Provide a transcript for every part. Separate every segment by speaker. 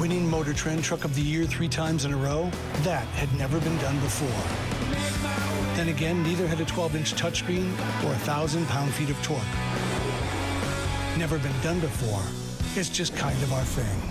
Speaker 1: Winning Motor Trend Truck of the Year 3 times in a row, that had never been done before. Then again, neither had a 12-inch touchscreen or 1,000 pound-feet of torque. Never been done before. It's just kind of our thing.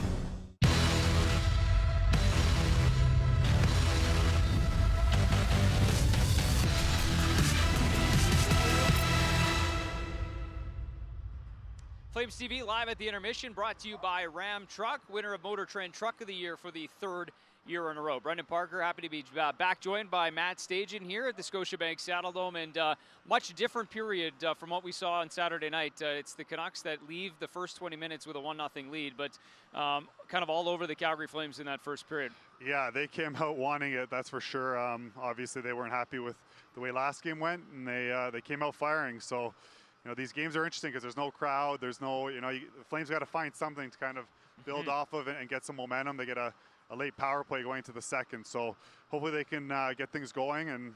Speaker 2: Flames TV live at the Intermission, brought to you by Ram Truck, winner of Motor Trend Truck of the Year for the 3rd year in a row. Brendan Parker, happy to be back, joined by Matt Stajan here at the Scotiabank Saddledome, and much different period from what we saw on Saturday night. It's the Canucks that leave the first 20 minutes with a 1-0 lead, but kind of all over the Calgary Flames in that first period.
Speaker 3: Yeah, they came out wanting it, that's for sure. Obviously, they weren't happy with the way last game went, and they came out firing. So, you know, these games are interesting because there's no crowd, there's no, you know, the Flames got to find something to kind of build off of it and get some momentum. They get a late power play going to the second, so hopefully they can get things going, and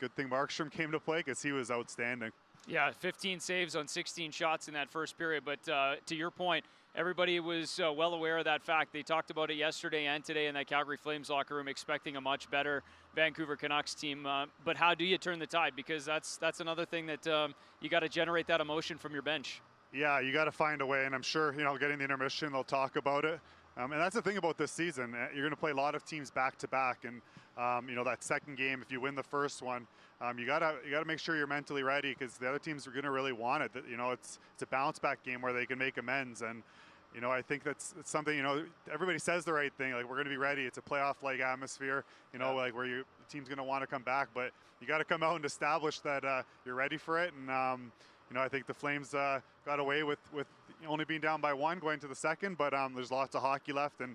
Speaker 3: good thing Markstrom came to play because he was outstanding.
Speaker 2: Yeah, 15 saves on 16 shots in that first period, but to your point, everybody was well aware of that fact. They talked about it yesterday and today in that Calgary Flames locker room, expecting a much better Vancouver Canucks team. But how do you turn the tide? Because that's another thing that you got to generate that emotion from your bench.
Speaker 3: Yeah, you got to find a way, and I'm sure, you know, getting the intermission, they'll talk about it. And that's the thing about this season. You're going to play a lot of teams back to back, and you know, that second game, if you win the first one, you gotta make sure you're mentally ready, because the other teams are going to really want it. You know, it's a bounce back game where they can make amends, and you know, I think it's something, you know, everybody says the right thing, like we're going to be ready. It's a playoff-like atmosphere, you know, like where the team's going to want to come back, but you got to come out and establish that you're ready for it. And you know, I think the Flames got away with only being down by 1 going to the second, but there's lots of hockey left, and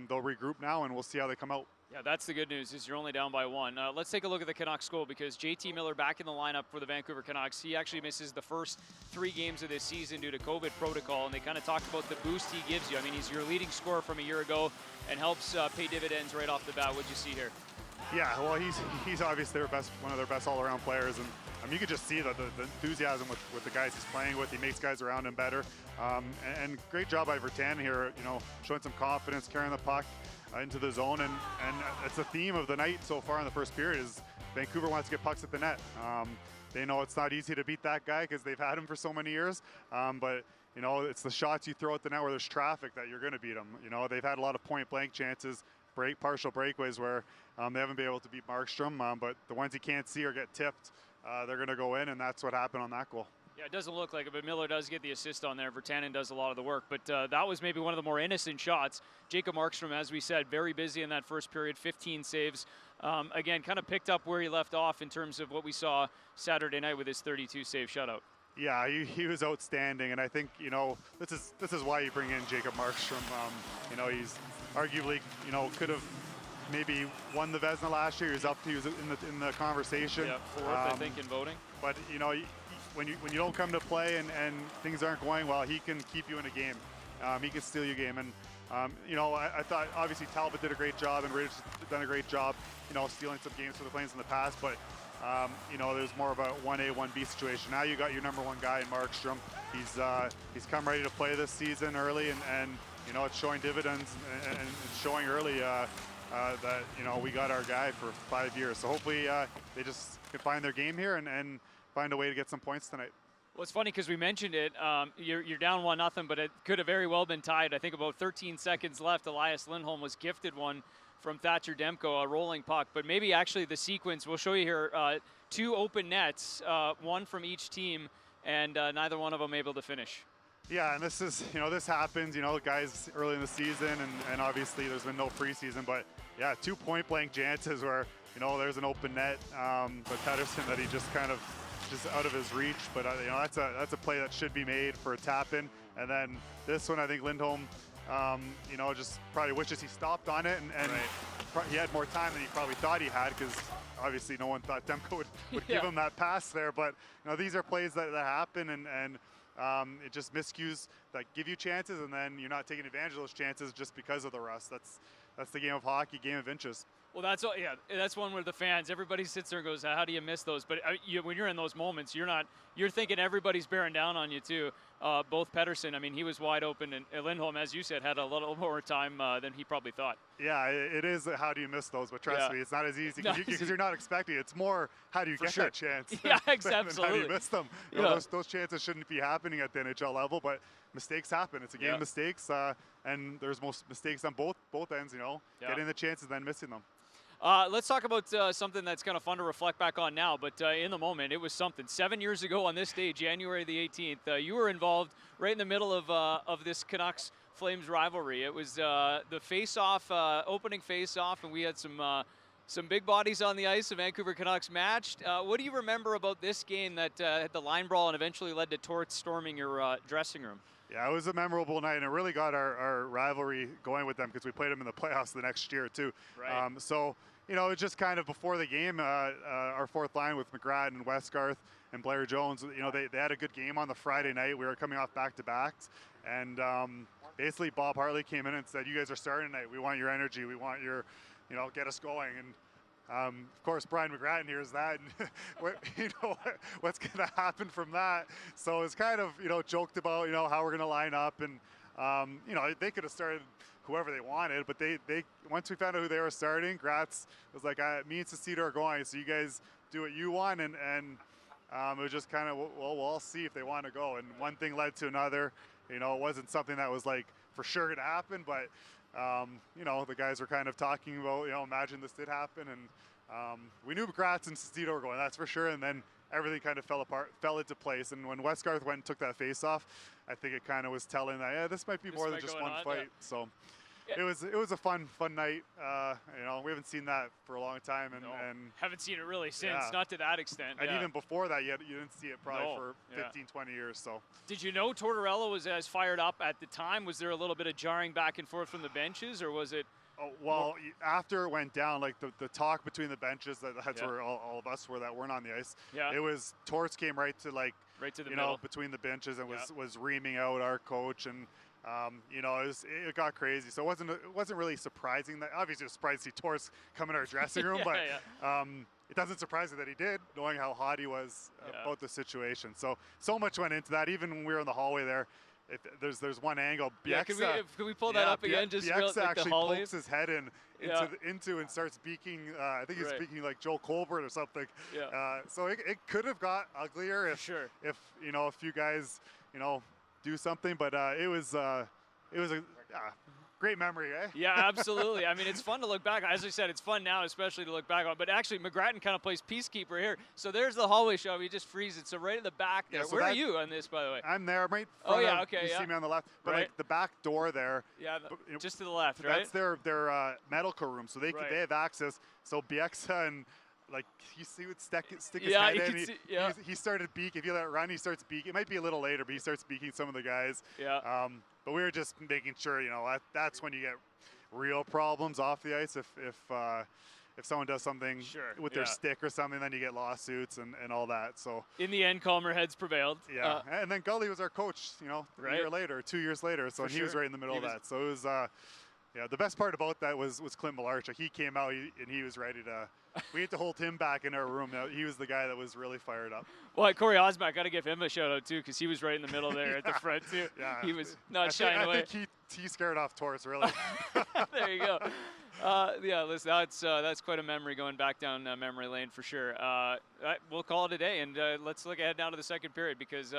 Speaker 3: they'll regroup now, and we'll see how they come out.
Speaker 2: Yeah, that's the good news, is you're only down by 1. Let's take a look at the Canucks goal, because JT Miller back in the lineup for the Vancouver Canucks. He actually misses the first 3 games of this season due to COVID protocol, and they kind of talked about the boost he gives you. I mean, he's your leading scorer from a year ago and helps pay dividends right off the bat. What'd you see here? Yeah,
Speaker 3: well, he's obviously one of their best all-around players, and you could just see the enthusiasm with the guys he's playing with. He makes guys around him better, and great job by Virtanen here, you know, showing some confidence, carrying the puck into the zone, and it's the theme of the night so far in the first period is Vancouver wants to get pucks at the net. They know it's not easy to beat that guy because they've had him for so many years, but you know, it's the shots you throw at the net where there's traffic that you're going to beat them. You know, they've had a lot of point-blank chances, partial breakaways where they haven't been able to beat Markstrom, but the ones he can't see or get tipped, they're going to go in, and that's what happened on that goal.
Speaker 2: Yeah, it doesn't look like it, but Miller does get the assist on there. Virtanen does a lot of the work, but that was maybe one of the more innocent shots. Jacob Markstrom, as we said, very busy in that first period, 15 saves. Again, kind of picked up where he left off in terms of what we saw Saturday night with his 32-save shutout.
Speaker 3: Yeah, he was outstanding, and I think, you know, this is why you bring in Jacob Markstrom. You know, he's arguably, you know, could have maybe won the Vezina last year. He was in the conversation.
Speaker 2: Yeah, 4th, I think, in voting.
Speaker 3: But you know, when you don't come to play and things aren't going well, he can keep you in a game. He can steal your game, and you know, I thought obviously Talbot did a great job, and Ridge done a great job, you know, stealing some games for the Flames in the past. But you know, there's more of a 1A, 1B situation. Now you got your number 1 guy in Markstrom. He's come ready to play this season early, and you know, it's showing dividends, and it's showing early that, you know, we got our guy for 5 years. So hopefully they just can find their game here and find a way to get some points tonight.
Speaker 2: Well, it's funny because we mentioned it. You're down 1-0, but it could have very well been tied. I think about 13 seconds left. Elias Lindholm was gifted one from Thatcher Demko, a rolling puck. But maybe actually the sequence, we'll show you here, 2 open nets, 1 from each team, and neither one of them able to finish.
Speaker 3: Yeah, and this is, you know, this happens, you know, guys early in the season, and obviously there's been no preseason, but yeah, 2 point-blank chances where, you know, there's an open net, but Pettersson that he just kind of out of his reach, but you know, that's a play that should be made for a tap-in. And then this one, I think Lindholm, you know, just probably wishes he stopped on it, and right. He had more time than he probably thought he had, because obviously no one thought Demko would give him that pass there. But you know, these are plays that happen, and it just miscues that give you chances, and then you're not taking advantage of those chances just because of the rust. That's the game of hockey, game of inches.
Speaker 2: Well, that's one where the fans, everybody sits there and goes, how do you miss those? But when you're in those moments, you're thinking everybody's bearing down on you too. Both Pettersson, I mean, he was wide open, and Lindholm, as you said, had a little more time than he probably thought.
Speaker 3: Yeah, it is. How do you miss those? But trust me, it's not as easy because you're not expecting it. It's more how do you get that chance?
Speaker 2: Yeah,
Speaker 3: absolutely. How do you miss them? You know,
Speaker 2: Yeah.
Speaker 3: those chances shouldn't be happening at the NHL level, but mistakes happen. It's a game of mistakes, and there's most mistakes on both ends. You know, getting the chances and then missing them.
Speaker 2: Let's talk about something that's kind of fun to reflect back on now, but in the moment, it was something. 7 years ago on this day, January the 18th, you were involved right in the middle of this Canucks Flames rivalry. It was the face-off, opening face-off, and we had some big bodies on the ice. The Vancouver Canucks matched. What do you remember about this game that had the line brawl and eventually led to Torts storming your dressing room?
Speaker 3: Yeah, it was a memorable night, and it really got our rivalry going with them because we played them in the playoffs the next year too.
Speaker 2: Right.
Speaker 3: So, you know, it just kind of before the game, our fourth line with McGrath and Westgarth and Blair Jones, you know, they had a good game on the Friday night. We were coming off back-to-backs, and basically Bob Hartley came in and said, you guys are starting tonight. We want your energy. We want your, you know, get us going. And of course, Brian McGrattan hears that, and what's going to happen from that. So it's kind of, you know, joked about, you know, how we're going to line up, and you know, they could have started whoever they wanted, but they once we found out who they were starting, Gratz was like, me and Cecito are going, so you guys do what you want, and it was just kind of, well, we'll all see if they want to go, and one thing led to another. You know, it wasn't something that was like for sure going to happen, but you know, the guys were kind of talking about, you know, imagine this did happen, and we knew Gratz and Cecito were going, that's for sure, and then everything kind of fell into place. And when Westgarth went and took that face-off, I think it kind of was telling that, yeah, this might be more than just one fight. Yeah. So it was a fun night. You know, we haven't seen that for a long time, and
Speaker 2: haven't seen it really since, not to that extent.
Speaker 3: And even before that, you didn't see it probably for 15, 20 years. So
Speaker 2: did you know Tortorella was as fired up at the time? Was there a little bit of jarring back and forth from the benches, or was it?
Speaker 3: Oh, well, after it went down, like the talk between the benches, that's where all of us were that weren't on the ice. Yeah. It was Torts came right to the middle, know, between the benches, and was reaming out our coach, and you know, it got crazy. So it wasn't really surprising that, obviously it was surprised to see Torts come in our dressing room, but it doesn't surprise me that he did, knowing how hot he was about the situation. So much went into that. Even when we were in the hallway there, there's one angle.
Speaker 2: Bieksa, can we pull that up again? Just
Speaker 3: Bieksa actually pokes his head into and starts speaking. I think he's speaking like Joe Colbert or something. Yeah. So it could have got uglier if you know, a few guys, you know, do something. But it was a great memory, eh?
Speaker 2: Yeah, absolutely. I mean, it's fun to look back on. As I said, it's fun now, especially to look back on. But actually, McGrattan kind of plays peacekeeper here. So there's the hallway shot. We just freeze it. So right in the back there. So where are you on this, by the way?
Speaker 3: I'm there, right. You see me on the left, but like the back door there.
Speaker 2: Yeah, just to the left, right?
Speaker 3: That's their medical room. So they have access. So Bieksa and like he would stick his head in. He started beak. If you let it run, he starts beaking. It might be a little later, but he starts beaking some of the guys. Yeah. But we were just making sure, you know, that's when you get real problems off the ice. If someone does something with their stick or something, then you get lawsuits and all that. So
Speaker 2: in the end, calmer heads prevailed.
Speaker 3: Yeah, and then Gully was our coach, you know, a year later, 2 years later. So he was right in the middle of that. So it was. Yeah, the best part about that was Clint Malarchuk. He came out and he was ready to. We had to hold him back in our room. Now, he was the guy that was really fired up.
Speaker 2: Well, Corey Osbach, got to give him a shout out too, because he was right in the middle there at the front too. Yeah, he was not shying away.
Speaker 3: I think he scared off Torres, really.
Speaker 2: There you go. Yeah, listen, that's quite a memory going back down memory lane for sure. We'll call it a day, and let's look ahead now to the second period, because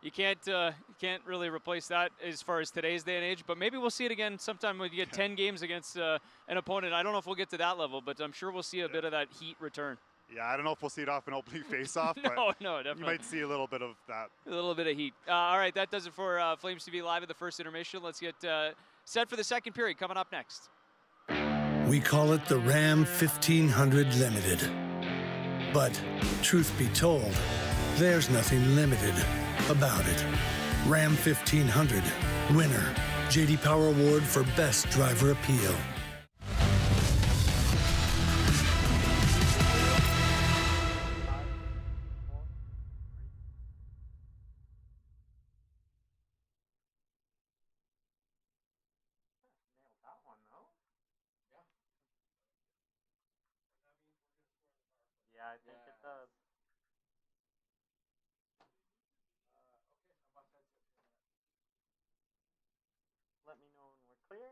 Speaker 2: you can't really replace that as far as today's day and age, but maybe we'll see it again sometime when you get 10 games against an opponent. I don't know if we'll get to that level, but I'm sure we'll see a bit of that heat return.
Speaker 3: Yeah, I don't know if we'll see it off an opening face-off, but
Speaker 2: no, definitely.
Speaker 3: You might see a little bit of that.
Speaker 2: A little bit of heat. All right, that does it for Flames TV Live at the first intermission. Let's get set for the second period coming up next.
Speaker 1: We call it the Ram 1500 Limited. But truth be told, there's nothing limited about it. Ram 1500, winner, J.D. Power Award for Best Driver Appeal.
Speaker 4: I think it does. Let me know when we're clear.